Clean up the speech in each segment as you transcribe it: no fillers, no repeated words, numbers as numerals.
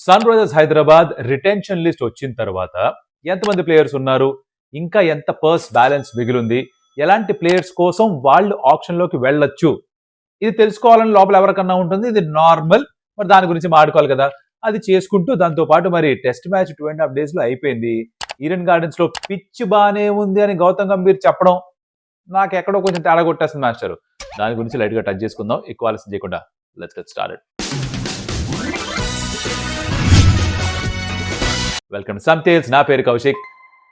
Sun Risers Hyderabad retention list వచ్చిన తర్వాత ఎంతమంది ప్లేయర్స్ ఉన్నారు, ఇంకా ఎంత పర్స్ బ్యాలెన్స్ మిగిలింది, ఎలాంటి ప్లేయర్స్ కోసం వాళ్ళు ఆప్షన్లోకి వెళ్ళొచ్చు, ఇది తెలుసుకోవాలని లోపల ఎవరికన్నా ఉంటుంది. ఇది నార్మల్. మరి దాని గురించి మాట్లాడుకోవాలి కదా, అది చేసుకుంటూ దాంతో పాటు మరి టెస్ట్ మ్యాచ్ 2.5 days లో అయిపోయింది. ఈడెన్ గార్డెన్స్ లో పిచ్ బానే ఉంది అని గౌతమ్ గంభీర్ చెప్పడం నాకు ఎక్కడో కొంచెం తేడా కొట్టేస్తుంది మాస్టర్. దాని గురించి లైట్ గా టచ్ చేసుకుందాం. ఎక్కువ ఆలస్యం చేయకుండా let's get started. Welcome some tales. నా పేరు కౌశిక్.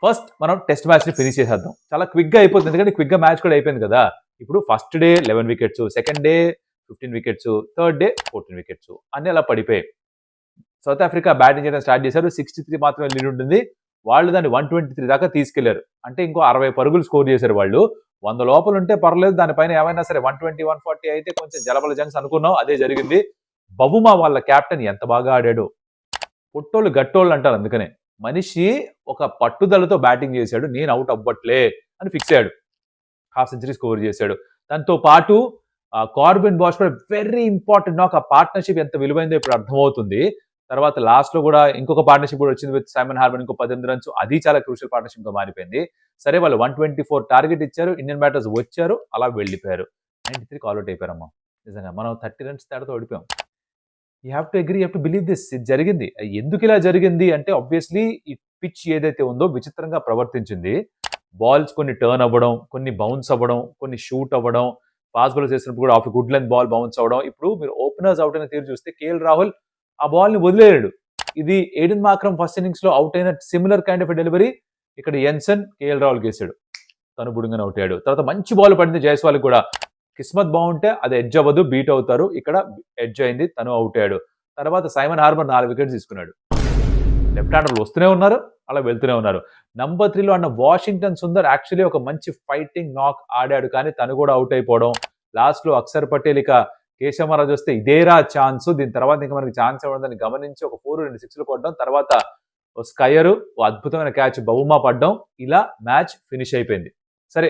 ఫస్ట్ మనం టెస్ట్ మ్యాచ్ ని ఫినిష్ చేసేద్దాం. చాలా క్విక్ గా అయిపోతుంది, ఎందుకంటే క్విక్ గా మ్యాచ్ కూడా అయిపోయింది కదా. ఇప్పుడు first day 11 wickets, second day 15 wickets, third day 14 wickets అన్ని అలా పడిపోయాయి. సౌత్ ఆఫ్రికా బ్యాటింగ్ చేయడం స్టార్ట్ చేశారు. 63 మాత్రమే లీడ్ ఉంటుంది. వాళ్ళు దాన్ని 123 దాకా తీసుకెళ్లారు. అంటే ఇంకో 60 పరుగులు స్కోర్ చేశారు వాళ్ళు. 100 లోపల ఉంటే పర్లేదు, దానిపైన ఏమైనా సరే 120, 140 అయితే కొంచెం జలబల జంగ్స్ అనుకున్నాం. అదే జరిగింది. బబుమా వాళ్ళ కెప్టెన్ ఎంత బాగా ఆడాడు. పొట్టోళ్ళు గట్టోళ్ళు అంటారు, అందుకనే మనిషి ఒక పట్టుదలతో బ్యాటింగ్ చేశాడు. నేను అవుట్ అవ్వట్లే అని ఫిక్స్ అయ్యాడు. హాఫ్ సెంచరీ స్కోర్ చేశాడు. దాంతో పాటు కార్బిన్ బాష్ కూడా వెరీ ఇంపార్టెంట్. నాకు ఆ పార్ట్నర్షిప్ ఎంత విలువైందో ఇప్పుడు అర్థమవుతుంది. తర్వాత లాస్ట్ లో కూడా ఇంకొక పార్ట్నర్షిప్ కూడా వచ్చింది విత్ సైమన్ హార్బర్, ఇంకో 18 runs. అది చాలా క్రూషియల్ పార్ట్నర్షిప్ గా మారిపోయింది. సరే, వాళ్ళు 124 టార్గెట్ ఇచ్చారు. ఇండియన్ బ్యాటర్స్ వచ్చారు, అలా వెళ్ళిపోయారు. 93 అవుట్ అయిపోయారమ్మా. నిజంగా మనం 30 runs తేడాతో ఓడిపోయాం. You have to agree, you have to believe this. ఇది జరిగింది. ఎందుకు ఇలా జరిగింది అంటే ఆబ్వియస్లీ ఈ పిచ్ ఏదైతే ఉందో విచిత్రంగా ప్రవర్తించింది. బాల్స్ కొన్ని టర్న్ అవ్వడం, కొన్ని బౌన్స్ అవ్వడం, కొన్ని షూట్ అవ్వడం, ఫాస్ట్ బాల్ చేసినప్పుడు కూడా of good length ball bounce అవ్వడం. ఇప్పుడు మీరు ఓపెనర్స్ అవుట్ అయిన తీరు చూస్తే కేఎల్ రాహుల్ ఆ బాల్ ని వదిలేయడు. ఇది ఎయిడెన్ మార్క్రమ్ ఫస్ట్ ఇన్నింగ్స్ లో అవుట్ అయిన సిమిలర్ కైండ్ ఆఫ్ డెలివరీ ఇక్కడ ఎన్సన్ కేఎల్ రాహుల్ గేసాడు. తను బుడుంగన అవుట్ అయ్యాడు. తర్వాత మంచి బాల్ పడింది జైస్వాల్ కూడా. కిస్మత్ బాగుంటే అది ఎడ్జ్ అవ్వదు, బీట్ అవుతారు. ఇక్కడ ఎడ్జ్ అయింది, తను అవుట్ అయ్యాడు. తర్వాత సైమన్ హార్బర్ 4 wickets తీసుకున్నాడు. లెఫ్ట్ హ్యాండర్లు వస్తూనే ఉన్నారు, అలా వెళ్తూనే ఉన్నారు. నంబర్ 3 లో అన్న వాషింగ్టన్ సుందర్ యాక్చువల్లీ ఒక మంచి ఫైటింగ్ నాక్ ఆడాడు, కానీ తను కూడా అవుట్ అయిపోవడం. లాస్ట్ లో అక్షర్ పటేల్ ఇక కేశవ్ మహారాజ్ వస్తే ఇదేరా ఛాన్స్, దీని తర్వాత ఇంకా మనకి ఛాన్స్ ఇవ్వడం గమనించి ఒక 4, 2 6 కొట్టడం. తర్వాత స్కయర్ అద్భుతమైన క్యాచ్ బబుమా పడ్డం. ఇలా మ్యాచ్ ఫినిష్ అయిపోయింది. సరే,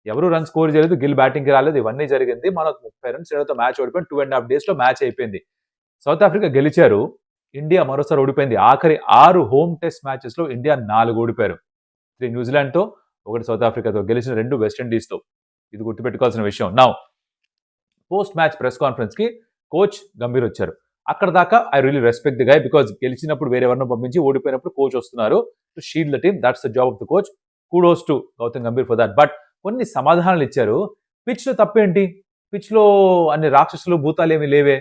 ఎవరు రన్ స్కోర్ చేయలేదు, గిల్ బ్యాటింగ్ కి రాలేదు, ఇవన్నీ జరిగింది. మనకు 30 runs తేడాతో మ్యాచ్ ఓడిపోయింది. 2.5 days లో మ్యాచ్ అయిపోయింది. సౌత్ ఆఫ్రికా గెలిచారు, ఇండియా మరోసారి ఓడిపోయింది. ఆఖరి 6 హోమ్ టెస్ట్ మ్యాచెస్ లో ఇండియా 4 ఓడిపోయారు. 3 న్యూజిలాండ్ తో, 1 సౌత్ ఆఫ్రికాతో, గెలిచిన 2 వెస్టిండీస్ తో. ఇది గుర్తుపెట్టుకోవాల్సిన విషయం. Now post match press conference కి కోచ్ గంభీర్ వచ్చారు. అక్కడ దాకా I really respect the guy, because గెలిచినప్పుడు వేరే ఎవరినో పంపించి ఓడిపోయినప్పుడు కోచ్ వస్తున్నారు to shield the team. That's the job of the coach. Kudos to Gautam Gambhir for that. But కొన్ని సమాధానాలు ఇచ్చారు. పిచ్ లో తప్పేంటి? పిచ్ లో అన్ని రాక్షసులు భూతాలు ఏమి లేవే,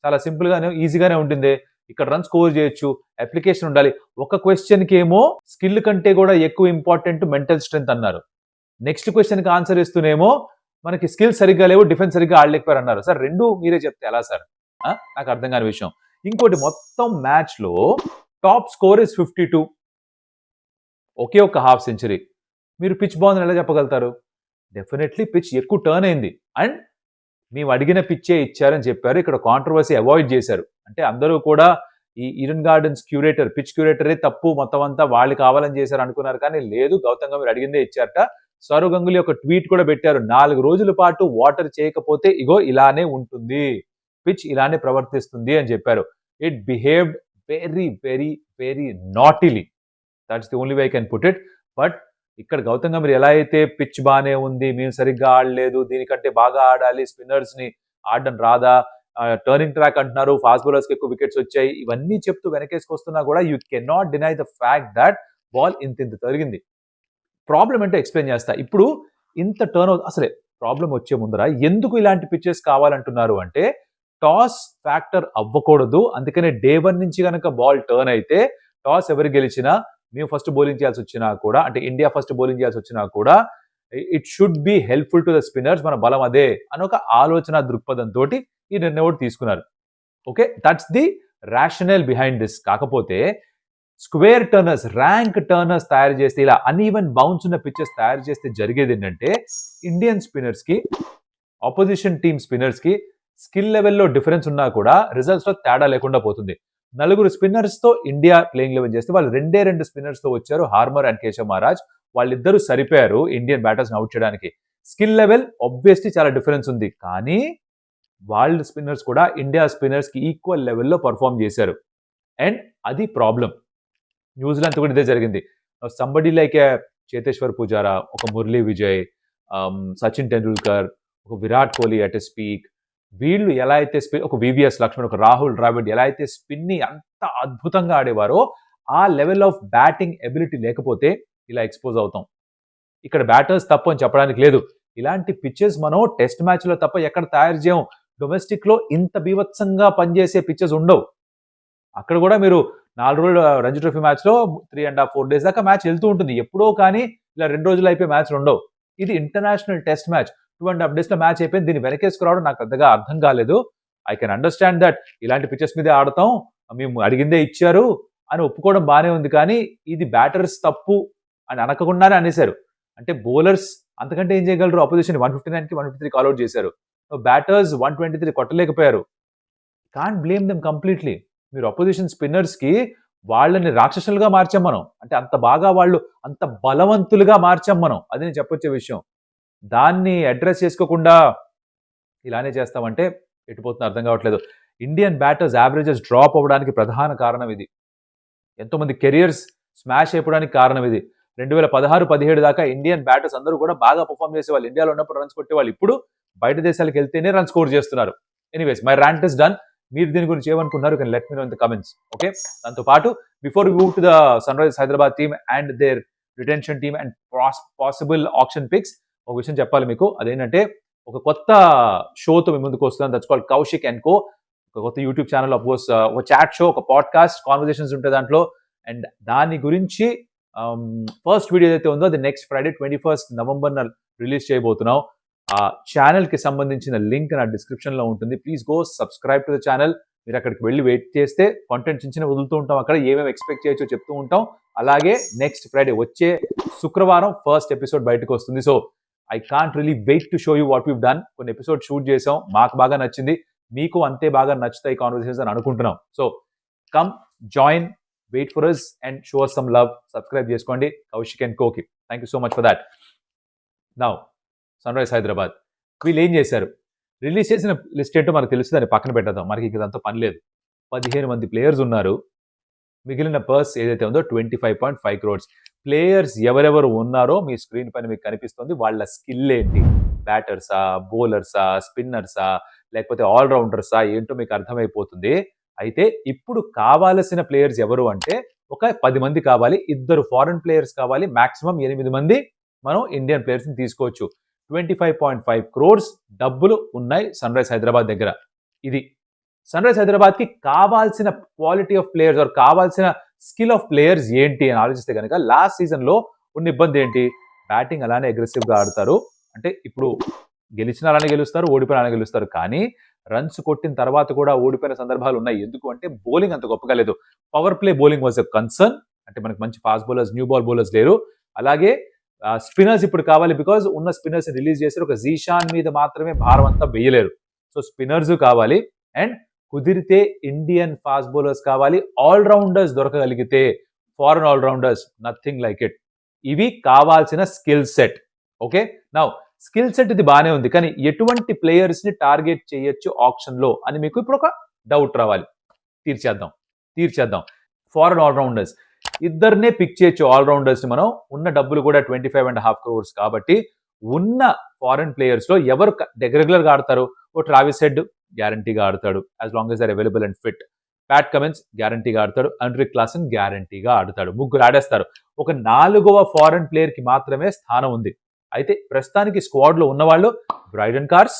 చాలా సింపుల్ గానే ఈజీగానే ఉంటుంది. ఇక్కడ రన్ స్కోర్ చేయొచ్చు, అప్లికేషన్ ఉండాలి. ఒక క్వశ్చన్ కి ఏమో స్కిల్ కంటే కూడా ఎక్కువ ఇంపార్టెంట్ మెంటల్ స్ట్రెంత్ అన్నారు. నెక్స్ట్ క్వశ్చన్ కి ఆన్సర్ ఇస్తూనేమో మనకి స్కిల్ సరిగ్గా లేవు, డిఫెన్స్ సరిగ్గా ఆడలేకపోయారు అన్నారు. సార్, రెండు మీరే చెప్తే ఎలా సార్? నాకు అర్థం కాని విషయం. ఇంకోటి, మొత్తం మ్యాచ్ లో టాప్ స్కోర్ ఇస్ 52, ఒకే ఒక హాఫ్ సెంచరీ. మీరు పిచ్ బాగుందని ఎలా చెప్పగలుగుతారు? డెఫినెట్లీ పిచ్ ఎక్కువ టర్న్ అయింది అండ్ మేము అడిగిన పిచ్చే ఇచ్చారని చెప్పారు. ఇక్కడ కాంట్రవర్సీ అవాయిడ్ చేశారు. అంటే అందరూ కూడా ఈ ఈడెన్ గార్డెన్స్ క్యూరేటర్, పిచ్ క్యూరేటరే తప్పు, మొత్తం అంతా వాళ్ళు కావాలని చేశారు అనుకున్నారు. కానీ లేదు, గౌతమ్ గంభీర్ అడిగిందే ఇచ్చారట. సౌరవ్ గంగూలీ ఒక ట్వీట్ కూడా పెట్టారు. 4 రోజుల పాటు వాటర్ చేయకపోతే ఇగో ఇలానే ఉంటుంది, పిచ్ ఇలానే ప్రవర్తిస్తుంది అని చెప్పారు. It behaved very very very naughtily. That's the only way I can put it. But ఇక్కడ గౌతమ్ గంభీర్ ఎలా అయితే పిచ్ బానే ఉంది, మేము సరిగ్గా ఆడలేదు, దీనికంటే బాగా ఆడాలి, స్పిన్నర్స్ ని ఆడడం రాదా, టర్నింగ్ ట్రాక్ అంటున్నారు, ఫాస్ట్ బౌలర్స్ కి ఎక్కువ వికెట్స్ వచ్చాయి, ఇవన్నీ చెప్తూ వెనకేసుకొస్తున్నా కూడా you can not deny the fact that ball ఇంత జరిగింది. ప్రాబ్లం ఏంటో ఎక్స్ప్లెయిన్ చేస్తా. ఇప్పుడు ఇంత టర్న్ అసలే ప్రాబ్లం వచ్చే ముందర ఎందుకు ఇలాంటి పిచ్చెస్ కావాలంటున్నారు అంటే, టాస్ ఫ్యాక్టర్ అవ్వకూడదు. అందుకనే డే 1 నుంచి కనుక బాల్ టర్న్ అయితే టాస్ ఎవరు గెలిచినా, మేము ఫస్ట్ బౌలింగ్ చేయాల్సి వచ్చినా కూడా, అంటే ఇండియా ఫస్ట్ బౌలింగ్ చేయాల్సి వచ్చినా కూడా, it should be helpful to the spinners, మన బలం అదే అని ఒక ఆలోచన దృక్పథంతో ఈ నిర్ణయం తీసుకున్నారు. Okay, that's the rational behind this. కాకపోతే స్క్వేర్ టర్నర్స్, ర్యాంక్ టర్నర్స్ తయారు చేస్తే, ఇలా అన్ఈవెన్ బౌన్స్ ఉన్న పిచ్చెస్ తయారు చేస్తే జరిగేది ఏంటంటే, ఇండియన్ స్పిన్నర్స్ కి, ఆపోజిషన్ టీమ్ స్పిన్నర్స్ కి స్కిల్ లెవెల్లో డిఫరెన్స్ ఉన్నా కూడా రిజల్ట్స్ లో తేడా లేకుండా పోతుంది. 4 స్పిన్నర్స్ తో ఇండియా ప్లేయింగ్ లెవెన్ చేస్తే వాళ్ళు 2 స్పిన్నర్స్ తో వచ్చారు, హార్మర్ అండ్ కేశవ్ మహారాజ్. వాళ్ళిద్దరూ సరిపోయారు ఇండియన్ బ్యాటర్స్ అవుట్ చేయడానికి. స్కిల్ లెవెల్ ఆబ్వియస్లీ చాలా డిఫరెన్స్ ఉంది, కానీ వాళ్ళ స్పిన్నర్స్ కూడా ఇండియా స్పిన్నర్స్ కి ఈక్వల్ లెవెల్లో పర్ఫామ్ చేశారు. అండ్ అది ప్రాబ్లం. న్యూజిలాండ్ కూడా ఇదే జరిగింది. సంబడి లైక్ చేతేశ్వర్ పుజారా, ఒక మురళీ విజయ్, సచిన్ టెండూల్కర్, ఒక Virat Kohli at a speak, వీళ్ళు ఎలా అయితే ఒక వివిఎస్ లక్ష్మణ్, ఒక రాహుల్ ద్రావిడ్ ఎలా అయితే స్పిన్ని అంత అద్భుతంగా ఆడేవారో ఆ లెవెల్ ఆఫ్ బ్యాటింగ్ ఎబిలిటీ లేకపోతే ఇలా ఎక్స్పోజ్ అవుతాం. ఇక్కడ బ్యాటర్స్ తప్పు అని చెప్పడానికి లేదు. ఇలాంటి పిచ్చెస్ మనం టెస్ట్ మ్యాచ్ లో తప్ప ఎక్కడ తయారు చేయం. డొమెస్టిక్ లో ఇంత బీభత్సంగా పనిచేసే పిచ్చెస్ ఉండవు. అక్కడ కూడా మీరు 4 రోజులు రంజీ ట్రోఫీ మ్యాచ్ లో 3.5-4 days దాకా మ్యాచ్ వెళ్తూ ఉంటుంది. ఎప్పుడో కానీ ఇలా 2 రోజులు అయిపోయి మ్యాచ్లు ఉండవు. ఇది ఇంటర్నేషనల్ టెస్ట్ మ్యాచ్. 2.5 days లో మ్యాచ్ అయిపోయింది. దీన్ని వెనకేసుకురావడం నాకు పెద్దగా అర్థం కాలేదు. ఐ కెన్ అండర్స్టాండ్ దట్ ఇలాంటి పిచ్చెస్ మీదే ఆడతాం, మేము అడిగిందే ఇచ్చారు అని ఒప్పుకోవడం బాగానే ఉంది. కానీ ఇది బ్యాటర్స్ తప్పు అని అనకుండానే అనేశారు. అంటే బౌలర్స్ అంతకంటే ఏం చేయగలరు? అపోజిషన్ 159కి 153 కాల్అౌట్ చేశారు. బ్యాటర్స్ 123 కొట్టలేకపోయారు. Can't blame them completely. మీరు అపోజిషన్ స్పిన్నర్స్ కి వాళ్ళని రాక్షసులుగా మార్చాం మనం. అంటే అంత బాగా వాళ్ళు అంత బలవంతులుగా మార్చాం మనం. అది నేను చెప్పొచ్చే విషయం. దాన్ని అడ్రస్ చేసుకోకుండా ఇలానే చేస్తామంటే ఎటుపోతుందో అర్థం కావట్లేదు. ఇండియన్ బ్యాటర్స్ యావరేజెస్ డ్రాప్ అవ్వడానికి ప్రధాన కారణం ఇది. ఎంతోమంది కెరియర్స్ స్మాష్ అయిపోవడానికి కారణం ఇది. 2016-17 దాకా ఇండియన్ బ్యాటర్స్ అందరూ కూడా బాగా పర్ఫామ్ చేసేవాళ్ళు. ఇండియాలో ఉన్నప్పుడు రన్స్ కొట్టేవాళ్ళు. ఇప్పుడు బయట దేశాలకు వెళ్తేనే రన్ స్కోర్ చేస్తున్నారు. Anyways, my rant is done. మీరు దీని గురించి ఏమనుకున్నారు? Can let me know in the comments. Okay, దాంతో పాటు before we move to the Sunrisers Hyderabad team and their retention team and possible option picks, ఒక విషయం చెప్పాలి మీకు. అదేంటంటే ఒక కొత్త షోతో మీ ముందుకు వస్తున్నాను. That's called Kaushik and co. ఒక కొత్త యూట్యూబ్ ఛానల్, అఫ్కోర్స్ ఒక చాట్ షో, ఒక పాడ్కాస్ట్, కాన్వర్సేషన్స్ ఉంటాయి దాంట్లో. అండ్ దాని గురించి ఫస్ట్ వీడియో ఏదైతే ఉందో అది next Friday 21st November release చేయబోతున్నాం. ఆ ఛానల్ కి సంబంధించిన లింక్ నా డిస్క్రిప్షన్ లో ఉంటుంది. Please go subscribe to the channel. మీరు అక్కడికి వెళ్ళి వెయిట్ చేస్తే కాంటెంట్ చిన్న వదులుతూ ఉంటాం. అక్కడ ఏమేమి ఎక్స్పెక్ట్ చేయొచ్చో చెప్తూ ఉంటాం. అలాగే నెక్స్ట్ ఫ్రైడే వచ్చే శుక్రవారం ఫస్ట్ ఎపిసోడ్ బయటకు వస్తుంది. So I can't really wait to show you what we've done. కొన్ని ఎపిసోడ్ షూట్ చేసాం, మాకు బాగా నచ్చింది, మీకు అంతే బాగా నచ్చుతాయి కాన్వర్సేషన్స్ అని అనుకుంటున్నాం. So come join, wait for us and show us some love. Subscribe చేసుకోండి Kaushik and Koki. Thank you so much for that. Now Sunrise Hyderabad వీళ్ళు ఏం చేశారు? రిలీజ్ చేసిన లిస్ట్ ఏంటో మనకు తెలుసు, దాన్ని పక్కన పెట్టేద్దాం. మనకి ఇదంతా పని లేదు. 15 మంది ప్లేయర్స్ ఉన్నారు. మిగిలిన పర్స్ ఏదైతే ఉందో 25.5 crores. ప్లేయర్స్ ఎవరెవరు ఉన్నారో మీ స్క్రీన్ పైన మీకు కనిపిస్తుంది. వాళ్ళ స్కిల్ ఏంటి? బ్యాటర్సా, బౌలర్సా, స్పిన్నర్సా, లేకపోతే ఆల్రౌండర్సా, ఏంటో మీకు అర్థమైపోతుంది. అయితే ఇప్పుడు కావాల్సిన ప్లేయర్స్ ఎవరు అంటే ఒక 10 మంది కావాలి, 2 ఫారెన్ ప్లేయర్స్ కావాలి, మాక్సిమం 8 మంది మనం ఇండియన్ ప్లేయర్స్ ని తీసుకోవచ్చు. 25.5 crores డబ్బులు ఉన్నాయి సన్ రైజ్ హైదరాబాద్ దగ్గర. ఇది సన్ రైజ్ హైదరాబాద్ కి కావాల్సిన క్వాలిటీ ఆఫ్ ప్లేయర్స్ ఆర్ కావాల్సిన స్కిల్ ఆఫ్ ప్లేయర్స్ ఏంటి అని ఆలోచిస్తే కనుక లాస్ట్ సీజన్ లో ఉన్న ఇబ్బంది ఏంటి? బ్యాటింగ్ అలానే అగ్రెసివ్ గా ఆడతారు. అంటే ఇప్పుడు గెలిచిన అలానే గెలుస్తారు, ఓడిపోయిన అలానే గెలుస్తారు. కానీ రన్స్ కొట్టిన తర్వాత కూడా ఓడిపోయిన సందర్భాలు ఉన్నాయి. ఎందుకు అంటే బౌలింగ్ అంత గొప్పగా లేదు. Power play bowling was a concern. అంటే మనకి మంచి fast bowlers, new ball bowlers లేరు. అలాగే స్పిన్నర్స్ ఇప్పుడు కావాలి. బికాజ్ ఉన్న స్పిన్నర్స్ రిలీజ్ చేశారు. ఒక జీషాన్ మీద మాత్రమే భారం అంతా వేయలేరు. సో స్పిన్నర్స్ కావాలి. అండ్ కుదిరితే ఇండియన్ ఫాస్ట్ బౌలర్స్ కావాలి. ఆల్రౌండర్స్ దొరకగలిగితే, foreign allrounders, nothing like it. ఇవి కావాల్సిన skill set. Okay, now skill set ఇది బాగానే ఉంది, కానీ ఎటువంటి ప్లేయర్స్ ని టార్గెట్ చేయొచ్చు ఆప్షన్ లో అని మీకు ఇప్పుడు ఒక డౌట్ రావాలి. తీర్చేద్దాం. ఫారెన్ ఆల్రౌండర్స్ ఇద్దరినే పిక్ చేయొచ్చు. ఆల్రౌండర్స్ ని మనం ఉన్న డబ్బులు కూడా 25.5 crores కాబట్టి ఉన్న ఫారెన్ ప్లేయర్స్ లో ఎవరు రెగ్యులర్ గా ఆడతారు? ఓ ట్రావిస్ హెడ్ గ్యారంటీగా ఆడతాడు, as long as they're available and fit. Pat Cummins గ్యారంటీగా ఆడతాడు, ఎండ్రిక్ క్లాసన్ గ్యారంటీగా ఆడతాడు. ముగ్గురు ఆడేస్తారు. ఒక 4వ ఫారెన్ ప్లేయర్ కి మాత్రమే స్థానం ఉంది. అయితే ప్రస్తుతానికి స్క్వాడ్ లో ఉన్నవాళ్ళు బ్రైడన్ కార్స్,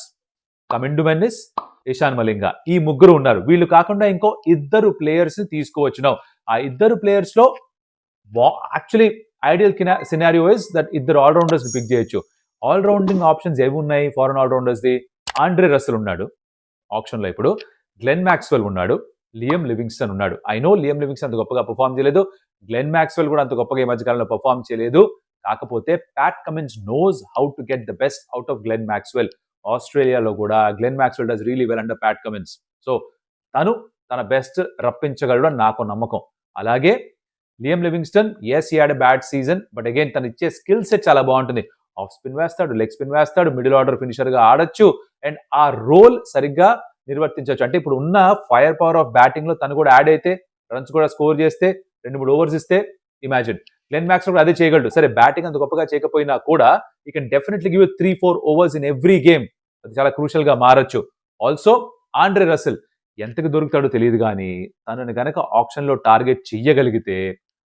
కమిండు మెన్నిస్, ఇషాన్ మలింగా, ఈ ముగ్గురు ఉన్నారు. వీళ్ళు కాకుండా ఇంకో 2 ప్లేయర్స్ ని తీసుకోవచ్చు. ఆ 2 ప్లేయర్స్ లో actually ideal scenario is that 2 allrounders ని పిక్ చేయొచ్చు. ఆల్రౌండింగ్ ఆప్షన్స్ ఏవి ఉన్నాయి ఫారెన్ ఆల్రౌండర్స్ ది? ఆండ్రే రసెల్ ఉన్నాడు ఆప్షన్ లో ఇప్పుడు, గ్లెన్ మ్యాక్స్వెల్ ఉన్నాడు, లియం లివింగ్స్టన్ ఉన్నాడు. ఐ నో లియం లివింగ్స్టన్ అంత గొప్పగా పర్ఫామ్ చేయలేదు, గ్లెన్ మ్యాక్స్వెల్ కూడా అంత గొప్పగా ఈ మధ్యకాలంలో పర్ఫామ్ చేయలేదు. కాకపోతే Pat Cummins knows how to get the best out of Glenn Maxwell. ఆస్ట్రేలియాలో కూడా Glenn Maxwell does really well under Pat Cummins. So తను తన బెస్ట్ రప్పించగలడు అని నాకు నమ్మకం. అలాగే Liam Livingstone, yes he had a bad season, but again తను ఇచ్చే స్కిల్ సెట్ చాలా బాగుంటుంది. ఆఫ్ స్పిన్ వేస్తాడు, లెగ్ స్పిన్ వేస్తాడు, మిడిల్ ఆర్డర్ ఫినిషర్ గా ఆడొచ్చు, అండ్ ఆ రోల్ సరిగ్గా నిర్వర్తించవచ్చు. అంటే ఇప్పుడు ఉన్న ఫైర్ పవర్ ఆఫ్ బ్యాటింగ్ లో తను కూడా యాడ్ అయితే రన్స్ కూడా స్కోర్ చేస్తే 2-3 ఓవర్స్ ఇస్తే ఇమాజిన్. గ్లెన్ మ్యాక్స్వెల్ కూడా అదే చేయగలడు. సరే బ్యాటింగ్ అంత గొప్పగా చేయకపోయినా కూడా ఈ can definitely give 3-4 overs in every game. అది చాలా క్రూషియల్ గా మారచ్చు. ఆల్సో ఆండ్రే రసెల్ ఎంతకు దొరుకుతాడో తెలియదు కానీ తనని గనక ఆప్షన్ లో టార్గెట్ చెయ్యగలిగితే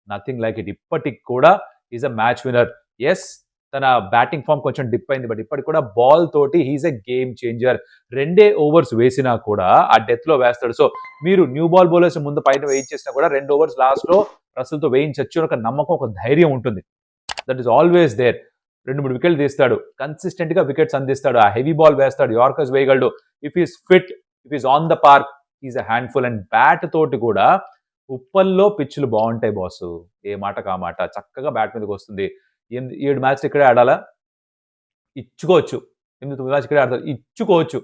నథింగ్ లైక్ ఇట్. ఇప్పటికి కూడా is a match winner. Yes, తన బ్యాటింగ్ ఫామ్ కొంచెం డిప్ అయింది, బట్ ఇప్పటికి కూడా బాల్ తోటి he's a game changer. 2 overs వేసినా కూడా ఆ డెత్ లో వేస్తాడు. సో మీరు న్యూ బాల్ బౌలర్స్ ముందు పైన వేయించేసినా కూడా 2 ఓవర్స్ లాస్ట్ లో రసల్ తో వేయించచ్చు ఒక నమ్మకం, ఒక ధైర్యం ఉంటుంది. That is always there. 2-3 వికెట్లు తీస్తాడు, కన్సిస్టెంట్ గా వికెట్స్ అందిస్తాడు, ఆ హెవీ బాల్ వేస్తాడు, యార్కర్స్ వేయగలడు. If he's fit, if he's on the park, he's a handful. And bat తోటి కూడా ఉప్పల్లో పిచ్చులు బాగుంటాయి బాసు, ఏ మాట కా మాట. చక్కగా బ్యాట్ మీదకి వస్తుంది. 7 మ్యాచ్లు ఇక్కడే ఆడాలా, ఇచ్చుకోవచ్చు. 8-9 మ్యాచ్ ఇక్కడే ఆడతారు, ఇచ్చుకోవచ్చు.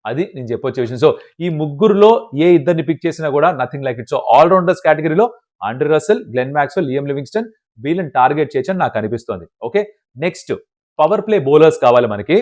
అది నేను చెప్పొచ్చే విషయం. సో ఈ ముగ్గురులో ఏ ఇద్దరిని పిక్ చేసినా కూడా nothing like it. So allrounders కేటగిరీలో Andre Russell, Glenn Maxwell, Liam Livingstone వీళ్ళని టార్గెట్ చేయొచ్చని నాకు అనిపిస్తోంది. Okay, next power play bowlers కావాలి మనకి.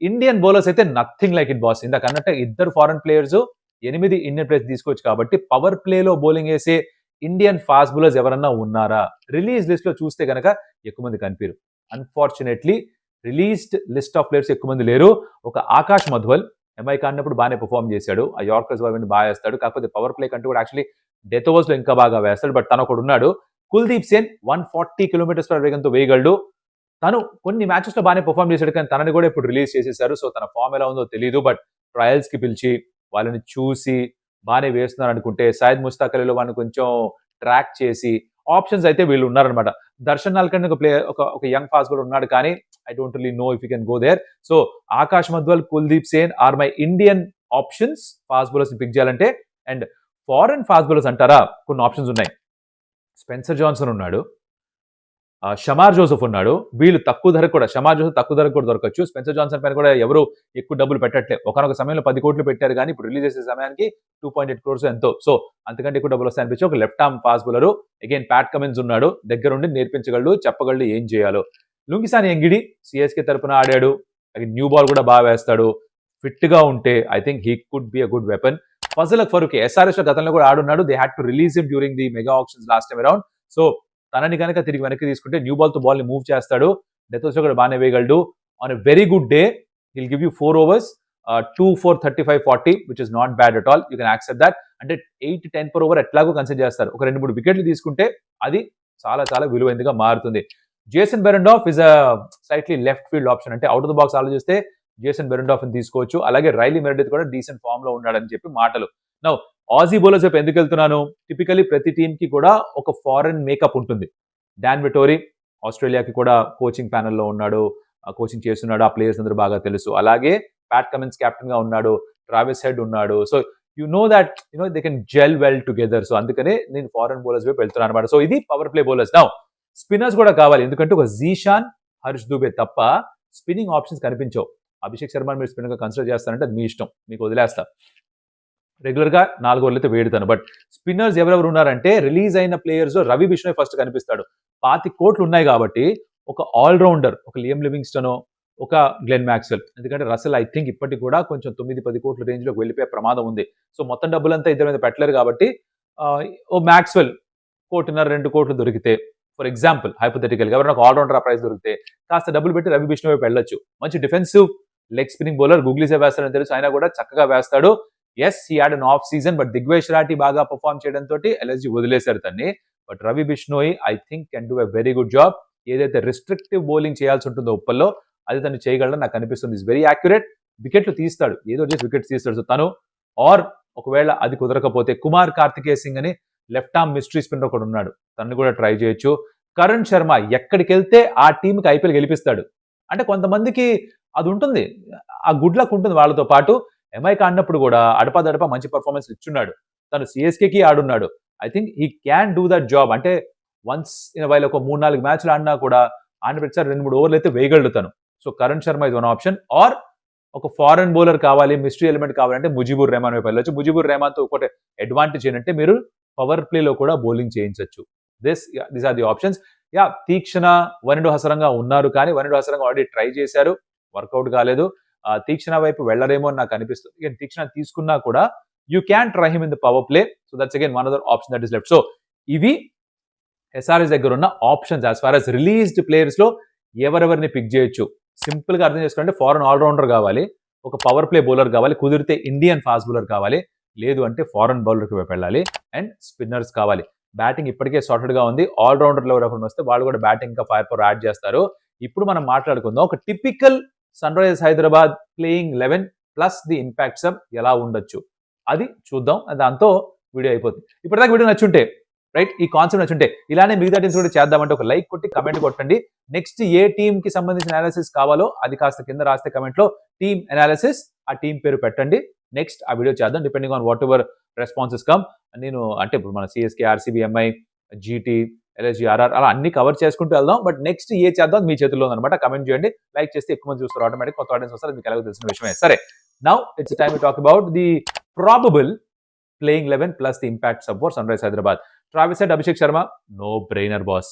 ఇండియన్ బౌలర్స్ అయితే నథింగ్ లైక్ ఇట్ బాస్. ఇందాక అన్నట్టు 2 ఫారెన్ ప్లేయర్స్, 8 ఇండియన్ ప్లేయర్స్ తీసుకోవచ్చు కాబట్టి పవర్ ప్లేలో బౌలింగ్ వేసే ఇండియన్ ఫాస్ట్ బౌలర్స్ ఎవరన్నా ఉన్నారా? రిలీజ్ లిస్ట్ లో చూస్తే కనుక ఎక్కువ మంది కనిపించరు. Unfortunately released list of players ఎక్కువ మంది లేరు. ఒక ఆకాష్ మధ్వల్ ఎంఐకి ఆడినప్పుడు బాగానే పర్ఫామ్ చేశాడు, ఆ యార్కర్స్ బాగా వేస్తాడు. కాకపోతే పవర్ ప్లే కంటే కూడా యాక్చువల్లీ డెత్ ఓవర్స్ లో ఇంకా బాగా వేస్తాడు. బట్ తను ఒకడు ఉన్నాడు, కుల్దీప్ సేన్ 140 కిలోమీటర్స్ పర్ వేగంతో వేయగలడు. తను కొన్ని మ్యాచెస్ లో బాగానే పర్ఫామ్ చేశాడు, కానీ తనని కూడా ఇప్పుడు రిలీజ్ చేసేసారు. సో తన ఫామ్ ఎలా ఉందో తెలియదు, బట్ ట్రయల్స్ కి పిలిచి వాళ్ళని చూసి బాగానే వేస్తున్నారు అనుకుంటే సయద్ ముస్తాక్ అలీలో వాళ్ళని కొంచెం ట్రాక్ చేసి ఆప్షన్స్ అయితే వీళ్ళు ఉన్నారనమాట. దర్శన్ నాల్కండ్ ఒక ప్లేయర్, ఒక యంగ్ ఫాస్ట్ బౌలర్ ఉన్నాడు, కానీ I don't really know if you can go there. So Akash Madhwal, Kuldeep Sen are my Indian options fast bowlers ని పిక్ చేయాలంటే. అండ్ ఫారెన్ ఫాస్ట్ బౌలర్స్ అంటారా, కొన్ని ఆప్షన్స్ ఉన్నాయి. స్పెన్సర్ జాన్సన్ ఉన్నాడు, షమార్ జోసెఫ్ ఉన్నాడు. వీళ్ళు తక్కువ ధరకు కూడా, షమార్ జోసెఫ్ తక్కువ ధరకు కూడా దొరకచ్చు. స్పెన్సర్ జాన్సన్ పైన కూడా ఎవరు ఎక్కువ డబ్బులు పెట్టట్లేదు. ఒకనొక సమయంలో 10 కోట్లు పెట్టారు, కానీ ఇప్పుడు రిలీజ్ చేసే సమయానికి 2.8 crores ఎంతో. సో అంతకంటే ఎక్కువ డబ్బులు వస్తాయి అనిపించి ఒక left arm fast bowler. Again Pat Cummins ఉన్నాడు, దగ్గరుండి నేర్పించగలడు, చెప్పగలడు ఏం చేయాలో. లుంగిసాని ఎంగిడి సిఎస్కే తరపున ఆడాడు, న్యూ బాల్ కూడా బాగా వేస్తాడు. ఫిట్ గా ఉంటే I think he could be a good weapon. Fazal Farooq SRS లో గతంలో కూడా ఆడున్నాడు. They had to release him during the mega auctions last time around. So తనని కనుక తిరిగి వెనక్కి తీసుకుంటే న్యూ బాల్ తో బాల్ ని మూవ్ చేస్తాడు, డెత్ ఓవర్స్ కూడా బాగానే వేయగలడు. On a very good day he'll give you 4 overs, 2 4 35 40, which is not bad at all. You can accept that. అంటే 8-10 per over ఎట్లాగో కన్సిడర్ చేస్తారు. ఒక 2-3 వికెట్లు తీసుకుంటే అది చాలా చాలా విలువైనదిగా మారుతుంది. Jason Behrendorff is a slightly left field option. అంటే అవుట్ ఆఫ్ ద బాక్స్ ఆలోచిస్తే జేసన్ బెరెండాఫ్ ని తీసుకోవచ్చు. అలాగే రైలీ మెరెడిత్ కూడా డీసెంట్ ఫామ్ లో ఉన్నాడని చెప్పి మాటలు. నౌ ఆజీ బౌలర్స్ వైపు ఎందుకు వెళ్తున్నాను? టిపికలీ ప్రతి టీమ్ కి కూడా ఒక ఫారెన్ మేకప్ ఉంటుంది. డాన్ విటోరీ ఆస్ట్రేలియాకి కూడా కోచింగ్ ప్యానెల్లో ఉన్నాడు, కోచింగ్ చేస్తున్నాడు, ఆ ప్లేయర్స్ అందరూ బాగా తెలుసు. అలాగే ప్యాట్ కమిన్స్ కెప్టెన్ గా ఉన్నాడు, ట్రావిస్ హెడ్ ఉన్నాడు. So you know that they can gel well together. So అందుకనే నేను ఫారెన్ బౌలర్స్ వైపు వెళ్తున్నాను అనమాట. సో ఇది power play bowlers. Now spinners కూడా కావాలి, ఎందుకంటే ఒక జీషాన్, హర్ష్ దూబే తప్ప స్పిన్నింగ్ ఆప్షన్స్ కనిపించవు. అభిషేక్ శర్మ మీరు స్పిన్నర్ గా కన్సిడర్ చేస్తారంటే అది మీ ఇష్టం, మీకు వదిలేస్తా. రెగ్యులర్ గా 4 ఓవర్లు అయితే వేడుతాను. బట్ స్పిన్నర్స్ ఎవరెవరు ఉన్నారంటే రిలీజ్ అయిన ప్లేయర్స్ రవి బిష్ణోయ్ ఫస్ట్ కనిపిస్తాడు. 25 కోట్లు ఉన్నాయి కాబట్టి ఒక ఆల్రౌండర్, ఒక లియామ్ లివింగ్స్టన్, ఒక గ్లెన్ మ్యాక్స్వెల్. ఎందుకంటే రసెల్ ఐ థింక్ ఇప్పటికి కూడా కొంచెం 9-10 కోట్ల రేంజ్ లోకి వెళ్ళిపోయే ప్రమాదం ఉంది. సో మొత్తం డబ్బులంతా ఇద్దరి మీద పెట్టలేరు కాబట్టి ఓ మ్యాక్స్వెల్ 1.5-2 కోట్లు దొరికితే, ఫర్ ఎగ్జాంపుల్ హైపోథెటికల్ గా ఎవరైనా ఒక ఆల్రౌండర్ ఆ ప్రైస్ దొరికితే కాస్త డబ్బులు పెట్టి రవి బిష్ణోయ్ వైపు వెళ్ళొచ్చు. మంచి డిఫెన్సివ్ లెగ్ స్పిన్నింగ్ బౌలర్, గూగ్లీసే వేస్తాడని తెలుసు, ఆయన కూడా చక్కగా వేస్తాడు. Yes, he had an off season, but Digvesh Rathi బాగా పర్ఫామ్ చేయడంతో ఎల్ఎస్జీ వదిలేశారు తన్ని. But Ravi Bishnoi I think can do a very good job. ఏదైతే రిస్ట్రిక్టివ్ బౌలింగ్ చేయాల్సి ఉంటుందో ఉప్పల్లో అది తను చేయగలడని నాకు అనిపిస్తుంది. ఇస్ వెరీ యాక్యురేట్, వికెట్లు తీస్తాడు, ఏదో చేసి వికెట్స్ తీస్తాడు. సో తను ఆర్ ఒకవేళ అది కుదరకపోతే కుమార్ కార్తికేయ సింగ్ అని లెఫ్ట్ ఆర్మ్ మిస్టరీ స్పిన్నర్ ఒకడు ఉన్నాడు, తను కూడా ట్రై చేయొచ్చు. కరణ్ శర్మ ఎక్కడికి వెళ్తే ఆ టీంకి ఐపీఎల్ గెలిపిస్తాడు. అంటే కొంతమందికి అది ఉంటుంది, ఆ గుడ్ లక్ ఉంటుంది వాళ్ళతో పాటు. ఎంఐకి ఆడినప్పుడు కూడా అడపా మంచి పర్ఫార్మెన్స్ ఇచ్చున్నాడు. తను సిఎస్కేకి ఆడున్నాడు. I think he can do that job. అంటే వన్స్ ఇన్ వైల్ ఒక 3-4 మ్యాచ్లు ఆడినా కూడా ఆడిన ప్రతిసారి 2-3 ఓవర్లు అయితే వేయగలుగుతాను. So Karan Sharma is one option. Or ఒక ఫారెన్ బౌలర్ కావాలి, మిస్టరీ ఎలిమెంట్ కావాలంటే ముజిబుర్ రెహమాన్ వైపు వెళ్ళొచ్చు. ముజిబుర్ రెహమాన్ తో ఒకటి అడ్వాంటేజ్ ఏంటంటే మీరు పవర్ ప్లేలో కూడా బౌలింగ్ చేయించవచ్చు. These are the options. Yeah, Theekshana, Wanindu Hasaranga ఉన్నారు, కానీ వనిండు హసరంగా ఆల్రెడీ ట్రై చేశారు, వర్కౌట్ కాలేదు. తీక్షణ వైపు వెళ్ళరేమో అని నాకు అనిపిస్తుంది. తీక్షణ తీసుకున్నా కూడా You can try him in the power play. So that's again one other option that is left. So ఇవి SRH దగ్గర ఉన్న options as far as released players లో ఎవరెవరిని పిక్ చేయొచ్చు. సింపుల్ గా అర్థం చేసుకుంటే ఫారెన్ ఆల్రౌండర్ కావాలి, ఒక పవర్ ప్లే బౌలర్ కావాలి, కుదిరితే ఇండియన్ ఫాస్ట్ బౌలర్ కావాలి, లేదు అంటే ఫారెన్ బౌలర్కి వెళ్ళాలి, అండ్ స్పిన్నర్స్ కావాలి. బ్యాటింగ్ ఇప్పటికే సార్టెడ్ గా ఉంది. ఆల్రౌండర్లో ఎవరైనా వస్తే వాళ్ళు కూడా బ్యాటింగ్ ఇంకా ఫైర్ పవర్ యాడ్ చేస్తారు. ఇప్పుడు మనం మాట్లాడుకుందాం ఒక typical Sunrisers Hyderabad playing 11 plus the impact sub ఎలా ఉండొచ్చు అది చూద్దాం. దాంతో వీడియో అయిపోతుంది. ఇప్పటిదాకా వీడియో నచ్చుంటే రైట్, ఈ కాన్సెప్ట్ నచ్చుంటే ఇలానే మిగతా టీమ్స్ కూడా చేద్దామంటే ఒక లైక్ కొట్టి కమెంట్ కొట్టండి. నెక్స్ట్ ఏ టీమ్ కి సంబంధించిన అనాలిసిస్ కావాలో అది కాస్త కింద రాస్తే కమెంట్ లో టీమ్ అనాలిసిస్ ఆ టీమ్ పేరు పెట్టండి. నెక్స్ట్ ఆ వీడియో చేద్దాం depending on whatever responses come. నేను అంటే ఇప్పుడు మన CSK, RCB, MI, GT, LSG, RR అలా అన్ని కవర్ చేసుకుంటూ వెళ్దాం. బట్ నెక్స్ట్ ఏ చేద్దాం మీ చేతుల్లో ఉందన్నమాట. కమెంట్ చేయండి, లైక్ చేస్తే ఎక్కువ మంది చూస్తారు, ఆటోమేటిక్ కొత్త ఆడియన్స్ వస్తారు, మీకు ఎలాగో తెలిసిన విషయమే. సరే, now it's time to talk about the probable playing 11 plus the impact sub for Sunrisers Hyderabad. Travis Head, Abhishek Sharma, no brainer boss,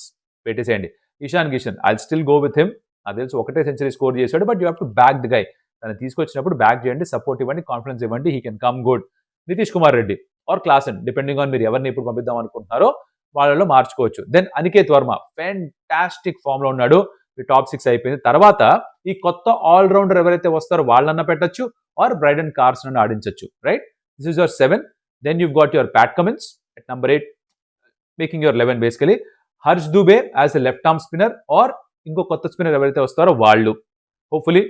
పెట్టేసేయండి. Ishan Kishan, I still go with him. నాకు తెలుసు ఒకటే సెంచరీ స్కోర్ చేశాడు, but you have to back the guy. తను తీసుకొచ్చినప్పుడు back చేయండి, support ఇవ్వండి, confidence ఇవ్వండి, he can come good. Nitish Kumar Reddy or Klaasen, depending on మీరు ఎవరిని ఇప్పుడు పంపిద్దాం అనుకుంటున్నారో వాళ్ళలో మార్చుకోవచ్చు. Then Aniket Varma, fantastic form లో ఉన్నాడు, టాప్ 6 అయిపోయింది. తర్వాత ఈ కొత్త ఆల్రౌండర్ ఎవరైతే వస్తారో వాళ్ళన్న పెట్టచ్చు, ఆర్ బ్రైడన్ కార్సన్ ఆడించవచ్చు. Right, this is your 7. Then you've got your Pat Cummins at number 8, making your 11 basically. Harsh Dubey as a left arm spinner, or ఇంకో కొత్త స్పిన్నర్ ఎవరైతే వస్తారో వాళ్ళు. హోప్ఫుల్లీ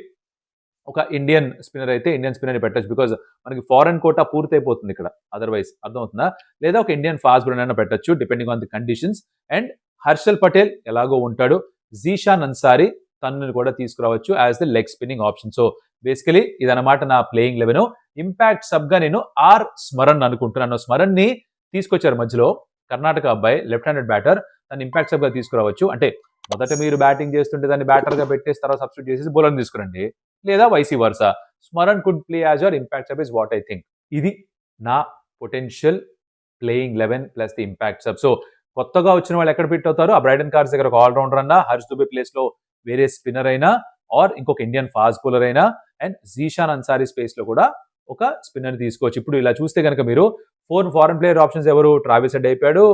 ఒక ఇండియన్ స్పిన్నర్ అయితే ఇండియన్ స్పిన్నర్ పెట్టచ్చు, బికాజ్ మనకి ఫారెన్ కోటా పూర్తయిపోతుంది ఇక్కడ, అదర్వైజ్ అర్థమవుతుందా. లేదా ఒక ఇండియన్ ఫాస్ట్ బౌలర్ అయినా పెట్టచ్చు depending on the conditions. And Harshal Patel ఎలాగో ఉంటాడు, జీషాన్ అన్సారీ తనని కూడా తీసుకురావచ్చు as the leg spinning option. So basically ఇదన్నమాట నా ప్లేయింగ్ 11. ఇంపాక్ట్ సబ్ గా నేను ఆర్ స్మరణ్ అనుకుంటున్నాను. స్మరణ్ ని తీసుకొచ్చారు మధ్యలో, కర్ణాటక అబ్బాయి, లెఫ్ట్ హ్యాండెడ్ బ్యాటర్, తను ఇంపాక్ట్ సబ్ గా తీసుకురావచ్చు. అంటే మొదట మీరు బ్యాటింగ్ చేస్తుంటే దాన్ని బ్యాటర్ గా పెట్టేసి తర్వాత సబ్స్టిట్యూట్ చేసి బౌలర్ తీసుకురండి, లేదా vice versa. Smaran could play as your impact sub is what I think. ఇది నా potential playing 11 plus the impact sub. So కొత్తగా వచ్చిన వాళ్ళు ఎక్కడ ఫిట్ అవుతారు, ఆ బ్రైడన్ కార్స్ దగ్గర ఒక ఆల్రౌండర్ అన్నా, హర్ష్ దుబే ప్లేస్ లో వేరే స్పిన్నర్ అయినా, ఆర్ ఇంకొక ఇండియన్ ఫాస్ట్ బౌలర్ అయినా, అండ్ జీషాన్ అన్సారీ స్పేస్ లో కూడా ఒక స్పిన్నర్ తీసుకోవచ్చు. ఇప్పుడు ఇలా చూస్తే కనుక మీరు 4 ఫారెన్ ప్లేయర్ ఆప్షన్స్ ఎవరు, ట్రావిస్ హెడ్ అయిపోయాడు,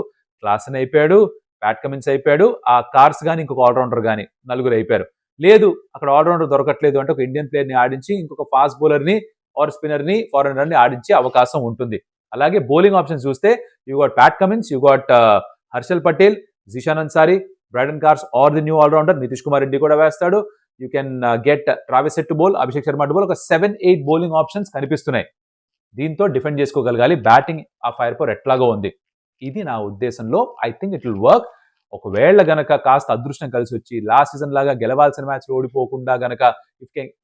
క్లాసన్ అయిపోయాడు, ప్యాట్ కమిన్స్ అయిపోయాడు, ఆ కార్స్ కానీ ఇంకొక ఆల్రౌండర్ కానీ 4 అయిపోయారు. లేదు అక్కడ ఆల్రౌండర్ దొరకట్లేదు అంటే ఒక ఇండియన్ ప్లేయర్ ని ఆడించి ఇంకొక ఫాస్ట్ బౌలర్ ని ఆర్ స్పిన్నర్ ని, ఫారెనర్ ని ఆడించే అవకాశం ఉంటుంది. అలాగే బౌలింగ్ ఆప్షన్స్ చూస్తే you got Pat Cummins, you got Harshal Patel, Zeeshan Ansari, Brydon Carse or the new allrounder Nitish Kumar Reddy కూడా వేస్తాడు. You can get Travis Head to bowl, Abhishek Sharma to bowl. ఒక 7-8 బౌలింగ్ ఆప్షన్స్ కనిపిస్తున్నాయి. దీంతో డిఫెండ్ చేసుకోగలగాలి. బ్యాటింగ్ ఆ ఫైర్ పవర్ ఎట్లాగో ఉంది. ఇది నా ఉద్దేశంలో I think it will work. ఒకవేళ గనక కాస్త అదృష్టం కలిసి వచ్చి లాస్ట్ సీజన్ లాగా గెలవాల్సిన మ్యాచ్ ఓడిపోకుండా గనక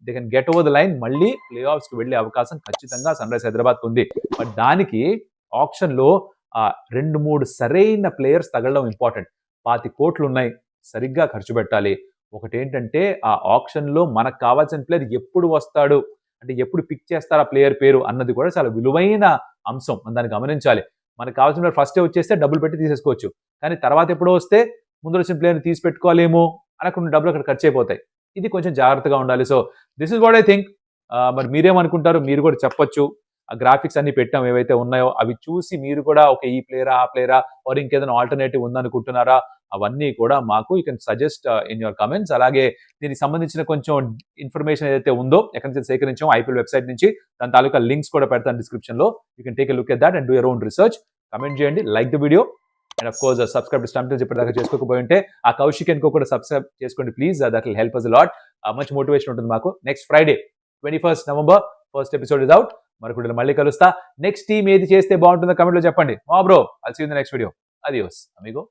they can get over the line, మళ్ళీ ప్లే ఆఫ్స్ కి వెళ్లే అవకాశం ఖచ్చితంగా సన్ రైజర్స్ హైదరాబాద్ ఉంది. బట్ దానికి ఆప్షన్ లో 2-3 సరైన ప్లేయర్స్ తగలడం ఇంపార్టెంట్. 25 కోట్లు ఉన్నాయి, సరిగ్గా ఖర్చు పెట్టాలి. ఒకటి ఏంటంటే ఆ ఆప్షన్ లో మనకు కావాల్సిన ప్లేయర్ ఎప్పుడు వస్తాడు, అంటే ఎప్పుడు పిక్ చేస్తారు ఆ ప్లేయర్ పేరు అన్నది కూడా చాలా విలువైన అంశం. మనం దాన్ని గమనించాలి. మనకు కావాల్సిన ప్లేయర్ ఫస్టే వచ్చేస్తే డబ్బులు పెట్టి తీసేసుకోవచ్చు, కానీ తర్వాత ఎప్పుడో వస్తే ముందు వచ్చిన ప్లేయర్ని తీసి పెట్టుకోవాలేమో అనకుండా డబ్బులు అక్కడ ఖర్చు అయిపోతాయి. ఇది కొంచెం జాగ్రత్తగా ఉండాలి. So this is what I think. మరి మీరేమనుకుంటారు, మీరు కూడా చెప్పొచ్చు. ఆ గ్రాఫిక్స్ అన్ని పెట్టాం ఏవైతే ఉన్నాయో అవి చూసి మీరు కూడా ఒక ఈ ప్లేయరా ఆ ప్లేయరా ఆర్ ఇంకేదైనా ఆల్టర్నేటివ్ ఉందనుకుంటున్నారా, అవన్నీ కూడా మాకు you can suggest in your comments. అలాగే దీనికి సంబంధించిన కొంచెం ఇన్ఫర్మేషన్ ఏదైతే ఉందో ఎక్కడి నుంచి సేకరించాం ఐపీఎల్ వెబ్సైట్ నుంచి, దాని తాలూకా లింక్స్ కూడా పెడతాను డిస్క్రిప్షన్ లో. You can take a look at that and do your own research. Comment చేయండి, like the video, and of course subscribe to stump చెప్పేదాకా చేసుకోకపోయి ఉంటే ఆ కౌశిక్ ఎన్కో కూడా సబ్స్క్రైబ్ చేసుకోండి please. That will help us a lot. మంచి మోటివేషన్ ఉంటుంది మాకు. Next Friday 21st November first episode is out. మరొకటి మళ్ళీ కలుస్తా. నెక్స్ట్ టీమ్ ఏది చేస్తే బాగుంటుందో కమెంట్ లో చెప్పండి. మా bro, I'll see you in the next video. Adios amigo.